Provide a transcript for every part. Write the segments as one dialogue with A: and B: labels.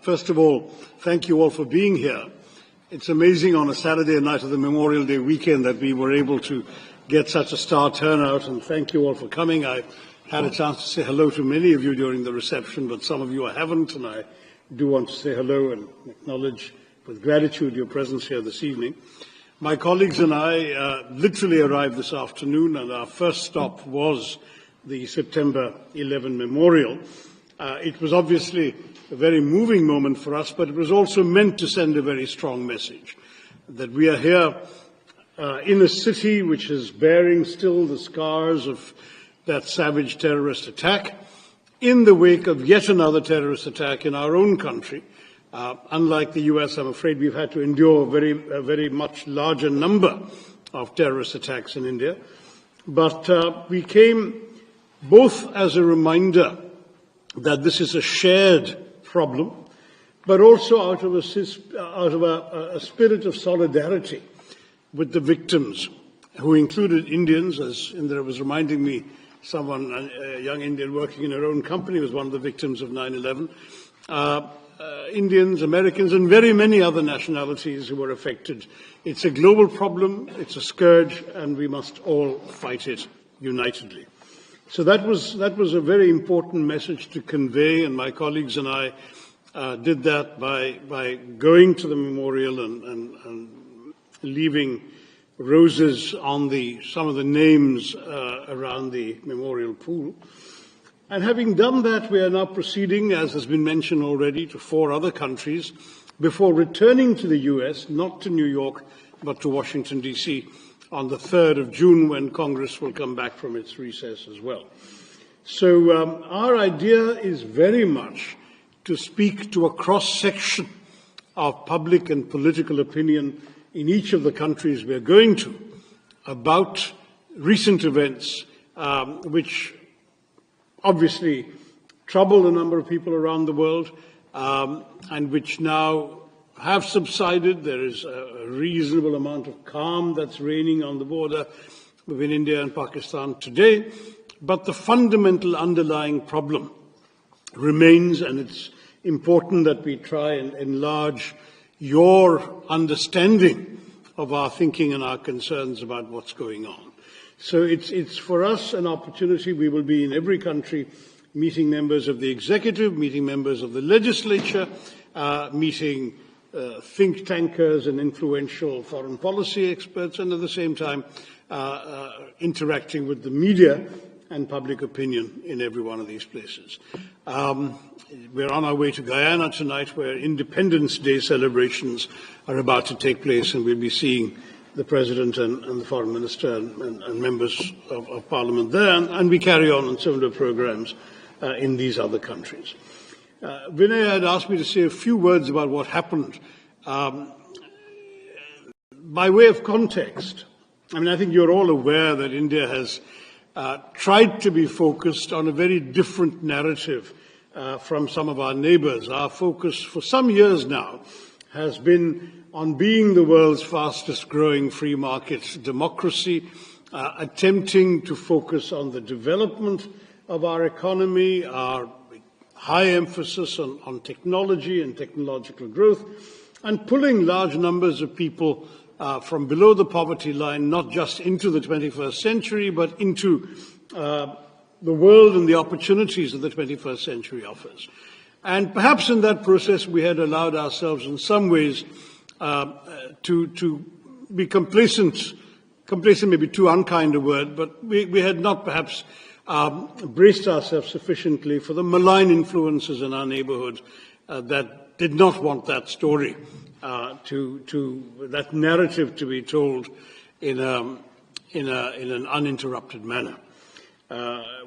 A: First of all, thank you all for being here. It's amazing on a Saturday night of the Memorial Day weekend that we were able to get such a star turnout, and thank you all for coming. I had a chance to say hello to many of you during the reception, but some of you I haven't, and I do want to say hello and acknowledge with gratitude your presence here this evening. My colleagues and I literally arrived this afternoon, and our first stop was the September 11 memorial. It was obviously a very moving moment for us, but it was also meant to send a very strong message that we are here in a city which is bearing still the scars of that savage terrorist attack, in the wake of yet another terrorist attack in our own country. Unlike the US, I'm afraid we've had to endure a very much larger number of terrorist attacks in India. But we came both as a reminder that this is a shared problem, but also out of a spirit of solidarity with the victims, who included Indians, as Indra was reminding me. Someone, a young Indian working in her own company, was one of the victims of 9/11. Indians, Americans, and very many other nationalities who were affected. It's a global problem, it's a scourge, and we must all fight it unitedly. So that was a very important message to convey, and my colleagues and I did that by going to the memorial and leaving roses on some of the names around the memorial pool. And having done that, we are now proceeding, as has been mentioned already, to 4 other countries before returning to the US, not to New York, but to Washington, D.C., on the 3rd of June, when Congress will come back from its recess as well. So our idea is very much to speak to a cross-section of public and political opinion in each of the countries we're going to about recent events which obviously trouble a number of people around the world and which now have subsided. There is a reasonable amount of calm that's reigning on the border between India and Pakistan today, but the fundamental underlying problem remains, and it's important that we try and enlarge your understanding of our thinking and our concerns about what's going on. So it's for us an opportunity. We will be in every country meeting members of the executive, meeting members of the legislature, meeting think tankers and influential foreign policy experts, and at the same time interacting with the media and public opinion in every one of these places. We're on our way to Guyana tonight, where Independence Day celebrations are about to take place, and we'll be seeing the President and the Foreign Minister and members of Parliament there, and we carry on similar programs in these other countries. Vinay had asked me to say a few words about what happened. By way of context, I think you're all aware that India has tried to be focused on a very different narrative from some of our neighbors. Our focus for some years now has been on being the world's fastest growing free market democracy, attempting to focus on the development of our economy, our high emphasis on technology and technological growth, and pulling large numbers of people from below the poverty line, not just into the 21st century, but into the world and the opportunities that the 21st century offers. And perhaps in that process we had allowed ourselves in some ways to be complacent. Complacent may be too unkind a word, but we had not perhaps braced ourselves sufficiently for the malign influences in our neighborhood that did not want that story, that narrative to be told in an uninterrupted manner.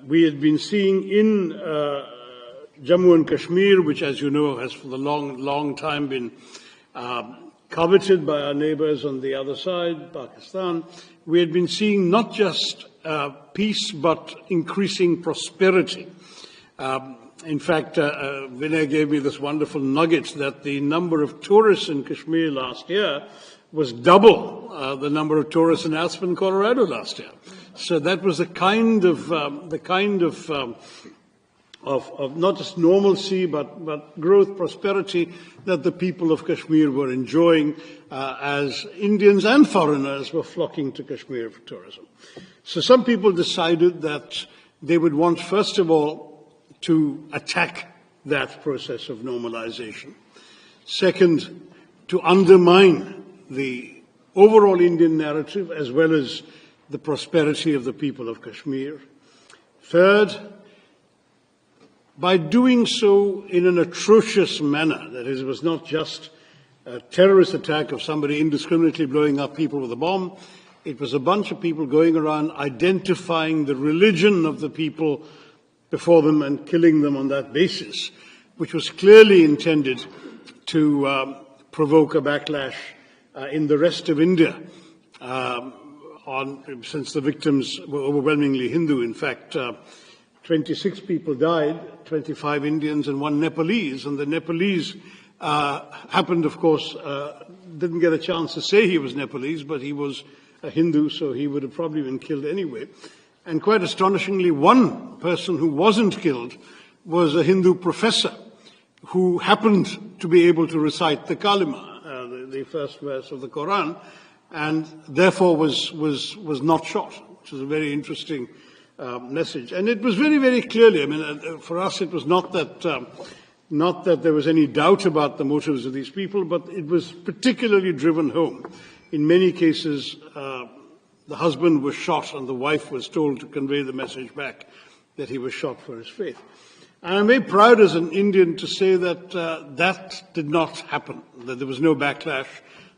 A: We had been seeing in Jammu and Kashmir, which, as you know, has for the long time been coveted by our neighbors on the other side, Pakistan, we had been seeing not just peace but increasing prosperity. In fact, Vinay gave me this wonderful nugget that the number of tourists in Kashmir last year was double the number of tourists in Aspen, Colorado last year. So that was the kind of of not just normalcy, but growth, prosperity that the people of Kashmir were enjoying as Indians and foreigners were flocking to Kashmir for tourism. So some people decided that they would want, first of all, to attack that process of normalization. Second, to undermine the overall Indian narrative as well as the prosperity of the people of Kashmir. Third, by doing so in an atrocious manner, that is, it was not just a terrorist attack of somebody indiscriminately blowing up people with a bomb, it was a bunch of people going around identifying the religion of the people before them and killing them on that basis, which was clearly intended to provoke a backlash in the rest of India, since the victims were overwhelmingly Hindu. In fact, 26 people died, 25 Indians and 1 Nepalese. And the Nepalese happened, of course, didn't get a chance to say he was Nepalese, but he was a Hindu, so he would have probably been killed anyway. And quite astonishingly, one person who wasn't killed was a Hindu professor who happened to be able to recite the Kalima, the first verse of the Quran, and therefore was not shot, which is a very interesting message. And it was very, very clearly, I mean, for us it was not that there was any doubt about the motives of these people, but it was particularly driven home. In many cases, the husband was shot and the wife was told to convey the message back that he was shot for his faith. And I'm very proud as an Indian to say that that did not happen, that there was no backlash,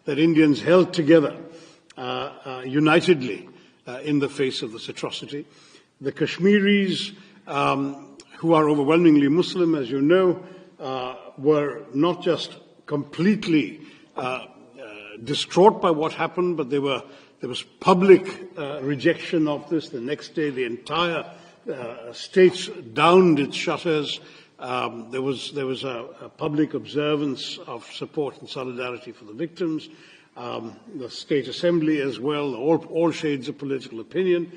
A: that Indians held together unitedly in the face of this atrocity. The Kashmiris, who are overwhelmingly Muslim, as you know, were not just completely distraught by what happened, but there was public rejection of this. The next day, the entire state downed its shutters. There was a public observance of support and solidarity for the victims. The state assembly as well, all shades of political opinion.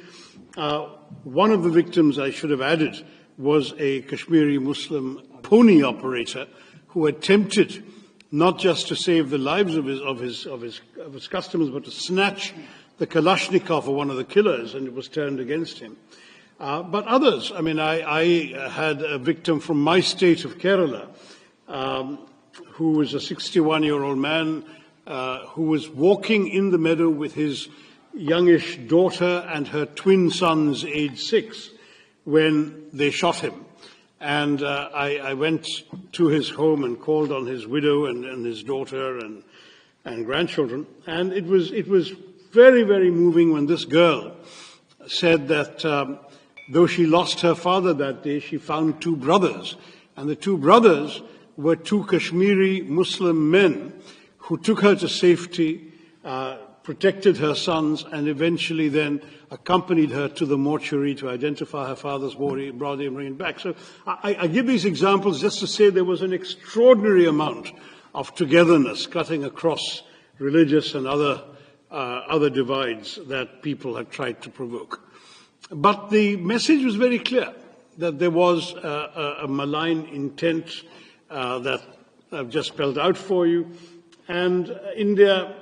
A: One of the victims, I should have added, was a Kashmiri Muslim pony operator who attempted not just to save the lives of his customers, but to snatch the Kalashnikov of one of the killers, and it was turned against him. But others, I mean, I had a victim from my state of Kerala, who was a 61-year-old man who was walking in the meadow with his youngish daughter and her twin sons, aged 6, when they shot him. And I went to his home and called on his widow and his daughter and grandchildren. And it was very, very moving when this girl said that though she lost her father that day, she found 2 brothers. And the 2 brothers were 2 Kashmiri Muslim men who took her to safety, protected her sons, and eventually then accompanied her to the mortuary to identify her father's body and bring him back. So I give these examples just to say there was an extraordinary amount of togetherness cutting across religious and other divides that people had tried to provoke. But the message was very clear, that there was a malign intent that I've just spelled out for you. And India,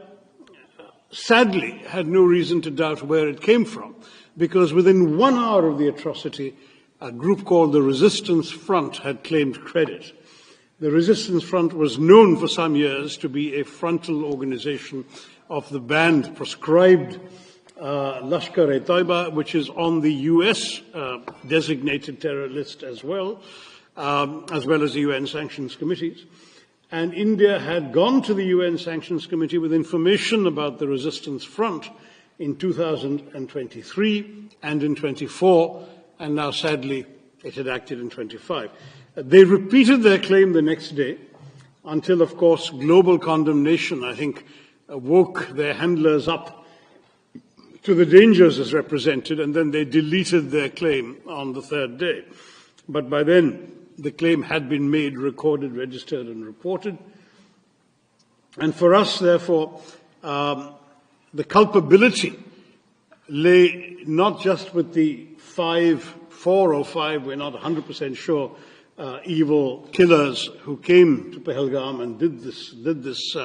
A: sadly, had no reason to doubt where it came from, because within 1 hour of the atrocity, a group called the Resistance Front had claimed credit. The Resistance Front was known for some years to be a frontal organization of the banned, proscribed Lashkar-e-Taiba, which is on the US designated terror list as well as the UN sanctions committees. And India had gone to the UN Sanctions Committee with information about the Resistance Front in 2023 and in 24, and now sadly it had acted in 25. They repeated their claim the next day until, of course, global condemnation, I think, woke their handlers up to the dangers as represented, and then they deleted their claim on the 3rd day. But by then, the claim had been made, recorded, registered, and reported. And for us, therefore, the culpability lay not just with the 5 4 or 5, we're not 100% sure, evil killers who came to Pahalgam and did this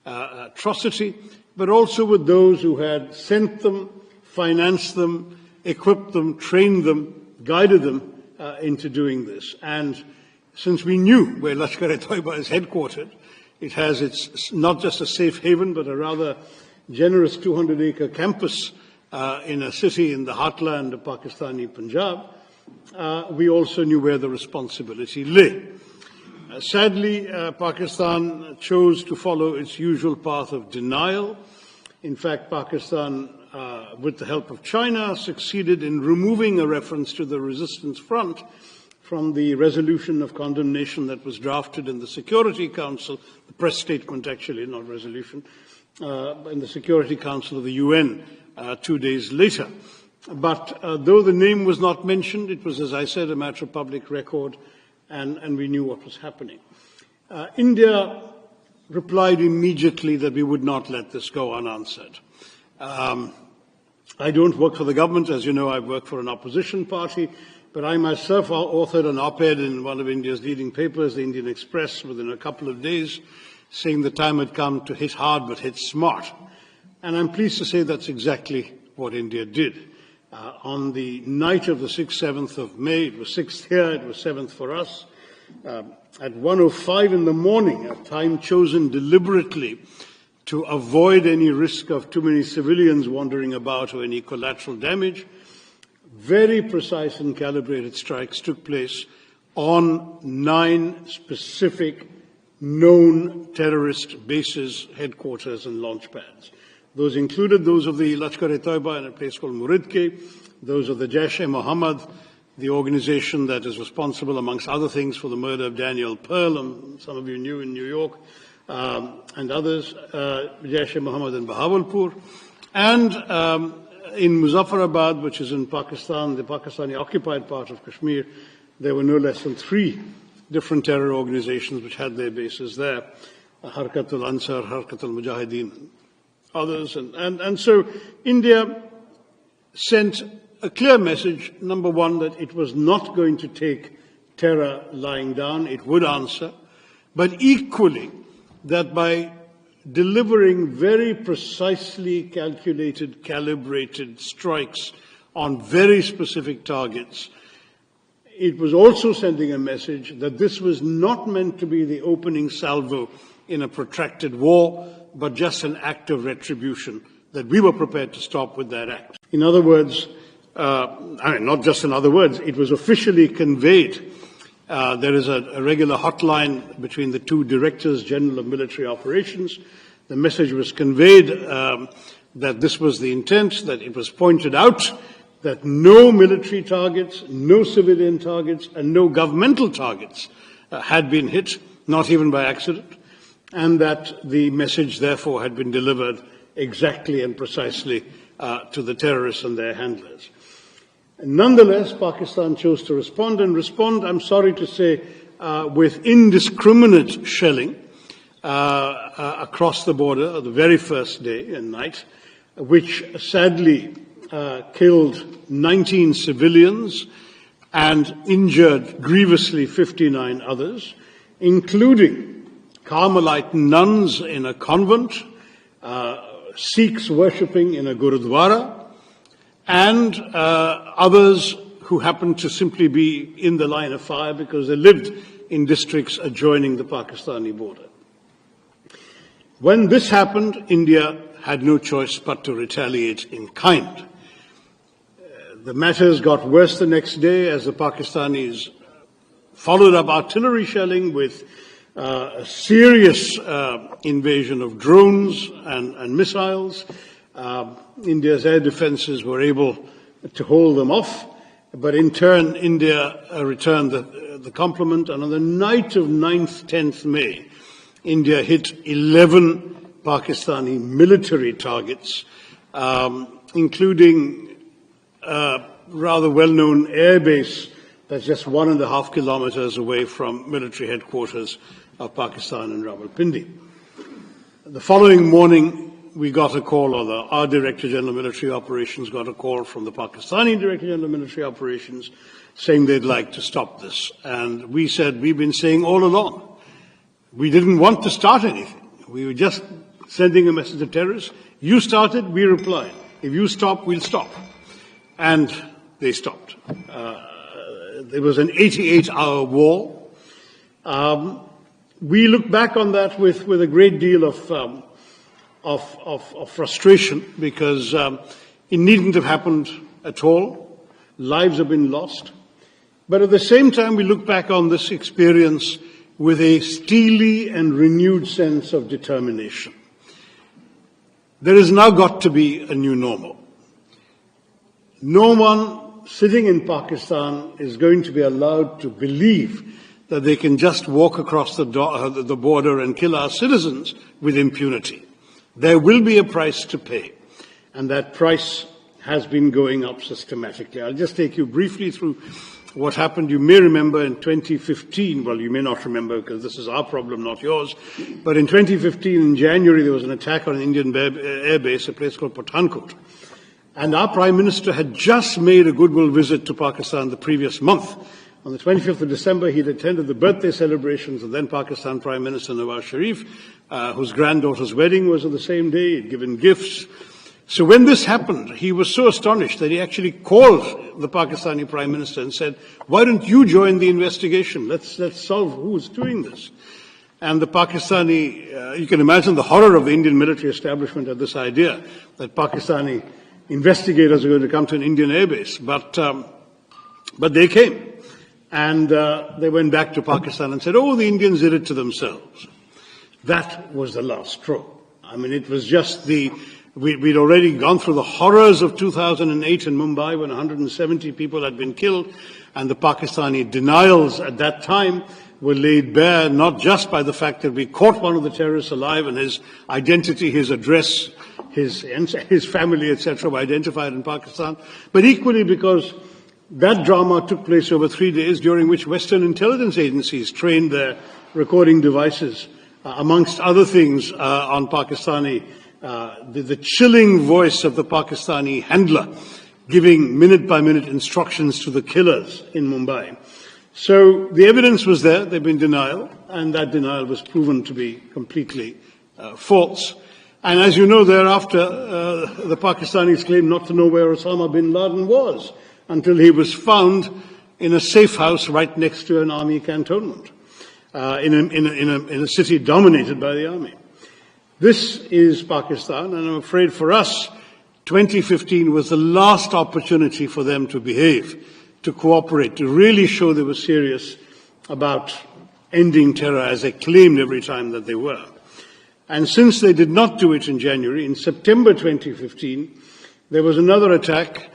A: atrocity, but also with those who had sent them, financed them, equipped them, trained them, guided them into doing this. And since we knew where Lashkar-e-Toiba is headquartered, it has its not just a safe haven, but a rather generous 200-acre campus in a city in the heartland of Pakistani Punjab. We also knew where the responsibility lay. Sadly, Pakistan chose to follow its usual path of denial. In fact, Pakistan, with the help of China, succeeded in removing a reference to the resistance front from the resolution of condemnation that was drafted in the Security Council, the press statement actually, not resolution, in the Security Council of the UN 2 days later. But though the name was not mentioned, it was, as I said, a matter of public record, and we knew what was happening. India replied immediately that we would not let this go unanswered. I don't work for the government. As you know, I work for an opposition party, but I myself authored an op-ed in one of India's leading papers, the Indian Express, within a couple of days, saying the time had come to hit hard but hit smart. And I'm pleased to say that's exactly what India did. On the night of the 6th, 7th of May, it was 6th here, it was 7th for us, at 1:05 in the morning, a time chosen deliberately to avoid any risk of too many civilians wandering about or any collateral damage, very precise and calibrated strikes took place on 9 specific known terrorist bases, headquarters and launch pads. Those included those of the Lashkar-e-Toiba in a place called Muridke, those of the Jaish-e-Mohammed, the organization that is responsible, amongst other things, for the murder of Daniel Pearl, some of you knew in New York, and others, Jaish-e-Mohammed in Bahawalpur, and in Muzaffarabad, which is in Pakistan, the Pakistani-occupied part of Kashmir, there were no less than 3 different terror organizations which had their bases there, Harkatul Ansar, Harkatul Mujahideen, others. And so India sent a clear message, number one, that it was not going to take terror lying down, it would answer, but equally that by delivering very precisely calculated, calibrated strikes on very specific targets, it was also sending a message that this was not meant to be the opening salvo in a protracted war, but just an act of retribution, that we were prepared to stop with that act. In other words, not just in other words, it was officially conveyed. There is a regular hotline between the 2 directors general of military operations. The message was conveyed that this was the intent, that it was pointed out that no military targets, no civilian targets, and no governmental targets had been hit, not even by accident, and that the message, therefore, had been delivered exactly and precisely to the terrorists and their handlers. Nonetheless, Pakistan chose to respond, I'm sorry to say, with indiscriminate shelling across the border the very first day and night, which sadly killed 19 civilians and injured grievously 59 others, including Carmelite nuns in a convent, Sikhs worshipping in a Gurudwara, and others who happened to simply be in the line of fire because they lived in districts adjoining the Pakistani border. When this happened, India had no choice but to retaliate in kind. The matters got worse the next day as the Pakistanis followed up artillery shelling with a serious invasion of drones and missiles. India's air defenses were able to hold them off, but in turn India returned the compliment, and on the night of 9th, 10th May, India hit 11 Pakistani military targets, including a rather well-known air base that's just 1.5 kilometers away from military headquarters of Pakistan in Rawalpindi. The following morning, we got a call, or our Director General of Military Operations got a call from the Pakistani Director General of Military Operations saying they'd like to stop this. And we said, we've been saying all along, we didn't want to start anything. We were just sending a message to terrorists. You started, we replied. If you stop, we'll stop. And they stopped. There was an 88-hour war. We look back on that with a great deal of frustration, because it needn't have happened at all. Lives have been lost. But at the same time, we look back on this experience with a steely and renewed sense of determination. There has now got to be a new normal. No one sitting in Pakistan is going to be allowed to believe that they can just walk across the border and kill our citizens with impunity. There will be a price to pay, and that price has been going up systematically. I'll just take you briefly through what happened. You may remember in 2015, well, you may not remember because this is our problem, not yours, but in 2015, in January, there was an attack on an Indian air base, a place called Pathankot. And our Prime Minister had just made a goodwill visit to Pakistan the previous month. On the 25th of December, he'd attended the birthday celebrations of then Pakistan Prime Minister Nawaz Sharif, whose granddaughter's wedding was on the same day. He'd given gifts. So when this happened, he was so astonished that he actually called the Pakistani Prime Minister and said, why don't you join the investigation? Let's solve who's doing this. And the Pakistani, you can imagine the horror of the Indian military establishment at this idea that Pakistani investigators are going to come to an Indian airbase. But they came. And they went back to Pakistan and said, oh, the Indians did it to themselves. That was the last straw. I mean, it was just we'd already gone through the horrors of 2008 in Mumbai when 170 people had been killed, and the Pakistani denials at that time were laid bare not just by the fact that we caught one of the terrorists alive and his identity, his address, his family, etc., were identified in Pakistan, but equally because that drama took place over 3 days, during which Western intelligence agencies trained their recording devices, amongst other things, on Pakistani, the chilling voice of the Pakistani handler, giving minute-by-minute instructions to the killers in Mumbai. So the evidence was there, there'd been denial, and that denial was proven to be completely false. And as you know, thereafter, the Pakistanis claimed not to know where Osama bin Laden was, until he was found in a safe house right next to an army cantonment, in a city dominated by the army. This is Pakistan, and I'm afraid for us, 2015 was the last opportunity for them to behave, to cooperate, to really show they were serious about ending terror as they claimed every time that they were. And since they did not do it in January, in September 2015, there was another attack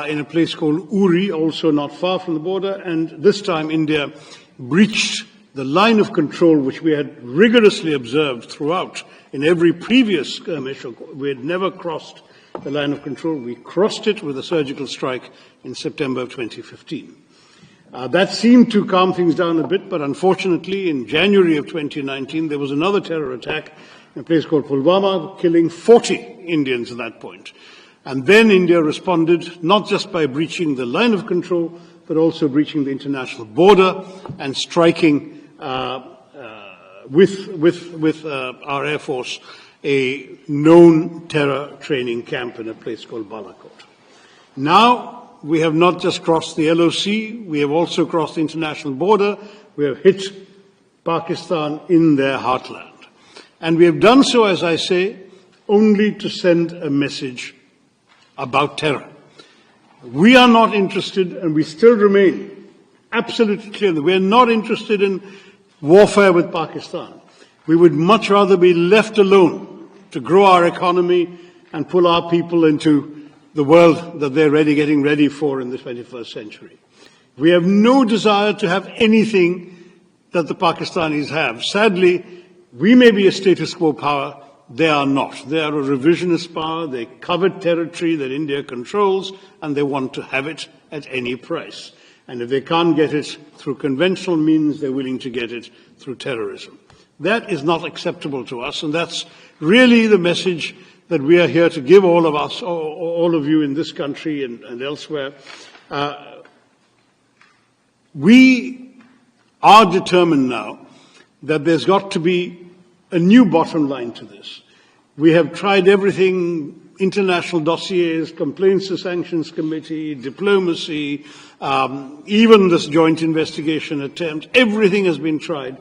A: in a place called Uri, also not far from the border, and this time India breached the line of control which we had rigorously observed throughout. In every previous skirmish, we had never crossed the line of control. We crossed it with a surgical strike in September of 2015. That seemed to calm things down a bit, but unfortunately in January of 2019 there was another terror attack in a place called Pulwama, killing 40 Indians at that point. And then India responded not just by breaching the line of control, but also breaching the international border and striking with our Air Force a known terror training camp in a place called Balakot. Now we have not just crossed the LOC, we have also crossed the international border. We have hit Pakistan in their heartland. And we have done so, as I say, only to send a message about terror. We are not interested, and we still remain absolutely clear that we are not interested in warfare with Pakistan. We would much rather be left alone to grow our economy and pull our people into the world that they're getting ready for in the 21st century. We have no desire to have anything that the Pakistanis have. Sadly, we may be a status quo power, they are not. They are a revisionist power, they covet territory that India controls, and they want to have it at any price. And if they can't get it through conventional means, they're willing to get it through terrorism. That is not acceptable to us, and that's really the message that we are here to give all of us, all of you in this country and elsewhere. We are determined now that there's got to be a new bottom line to this. We have tried everything, international dossiers, complaints to sanctions committee, diplomacy, even this joint investigation attempt. Everything has been tried.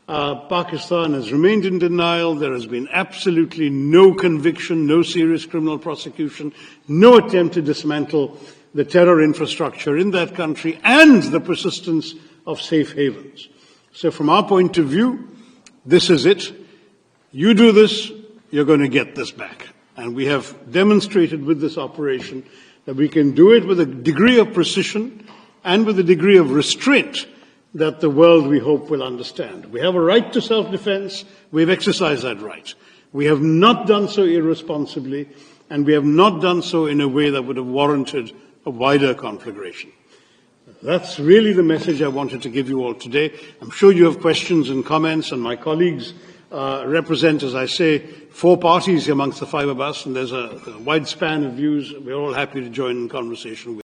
A: Pakistan has remained in denial. There has been absolutely no conviction, no serious criminal prosecution, no attempt to dismantle the terror infrastructure in that country, and the persistence of safe havens. So from our point of view, this is it. You do this, you're going to get this back. And we have demonstrated with this operation that we can do it with a degree of precision and with a degree of restraint that the world, we hope, will understand. We have a right to self-defense. We've exercised that right. We have not done so irresponsibly, and we have not done so in a way that would have warranted a wider conflagration. That's really the message I wanted to give you all today. I'm sure you have questions and comments, and my colleagues represent, as I say, 4 parties amongst the 5 of us, and there's a wide span of views. We're all happy to join in conversation with